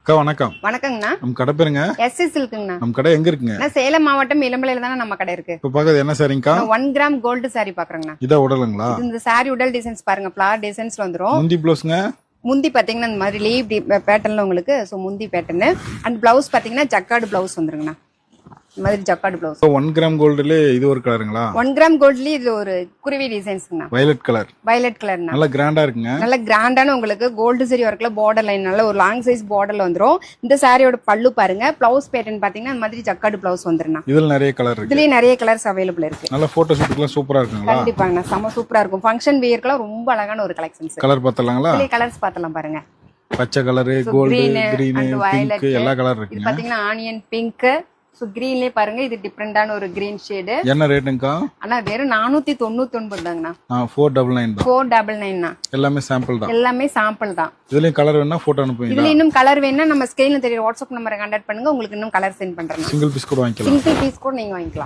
அக்கா வணக்கம். வணக்கங்கண்ணா. நம்ம கடை பேருங்க? எஸ்சி சில்க்குங்கண்ணா. நம்ம கடை எங்க இருக்குங்க? நான் சேலம் மாவட்டம் இளம்பிள்ளையில தானே நம்ம கடை இருக்கு. இப்ப பாக்குறது என்ன சாரிங்கக்கா? 1 கிராம் கோல்டு சாரி பாக்குறேங்கண்ணா. இதா உடலுங்களா? இந்த சாரி உடல் டிசைன்ஸ் பாருங்க, ஃபிளவர் டிசைன்ஸ்ல வந்துரும். முந்தி ப்ளவுஸ்ங்க? முந்தி பாத்தீங்கன்னா இந்த மாதிரி லீவ் பேட்டர்ன்ல உங்களுக்கு முந்தி பேட்டர்ன் அண்ட் பிளவுஸ் பாத்தீங்கன்னா ஜக்கார்டு பிளவுஸ் வந்துருங்கண்ணா. இந்த மாதிரி ஜக்கார்டு பிளவுஸ். 1 கிராம் கோல்டுல இது ஒரு கலருங்களா? 1 கிராம் கோல்ட்லயே இது ஒரு குருவி டிசைன்ஸ்ங்கண்ணா. Violet colour. வயலட் கலர்னா நல்ல கிராண்டா இருக்குங்க. நல்ல கிராண்டான உங்களுக்கு கோல்டு சரி ஒர்க்ல பார்டர் லைன் நல்ல ஒரு லாங் சைஸ் பார்டர்ல வந்துரும். இந்த சாரியோட பல்லு பாருங்க. பிளவுஸ் பேட்டர்ன் பாத்தீங்கன்னா இந்த மாதிரி ஜக்கார்டு பிளவுஸ் வந்துருண்ணா. இதுல நிறைய கலர் இருக்கு. இதுலயே நிறைய கலர்ஸ் அவைலபிள் இருக்கு. நல்ல போட்டோ ஷூட்டுக்குலாம் சூப்பரா இருக்குங்களா? கண்டிப்பாங்கண்ணா, செம சூப்பரா இருக்கும். ஃபங்க்ஷன் வியர்க்கெல்லாம் ரொம்ப அழகான ஒரு கலெக்ஷன்ஸ். கலர் பார்த்தலாங்களா? இதுலயே கலர்ஸ் பார்த்தலாம் பாருங்க. பச்சை கலர், கோல்டு, கிரீன், பிங்க் எல்லா கலர் இது இருக்குங்க. பாத்தீங்கன்னா ஆனியன் பிங்க். கிரீன்லயே பாருங்க, இது டிஃபரெண்டான ஒரு கிரீன் ஷேடு. என்ன ரேட்டுங்கக்கா? ஆனா வெறும் 499 தாங்கண்ணா. 499 தான். 499 எல்லாமே சாம்பிள் தான். எல்லாமே சாம்பிள் தான். இதுலயும் கலர் வேணா போட்டோ அனுப்புவீங்க. இதுல இன்னும் கலர் வேணா நம்ம ஸ்கிரீன்ல தெரிய வாட்ஸ்அப் நம்பரை கான்டாக்ட் பண்ணுங்க, உங்களுக்கு இன்னும் கலர் சென்ட் பண்றேன். சிங்கிள் பீஸ் கூட வாங்கிக்கலாம். சிங்கிள் பீஸ் கூட நீங்க வாங்கிக்கலாம்.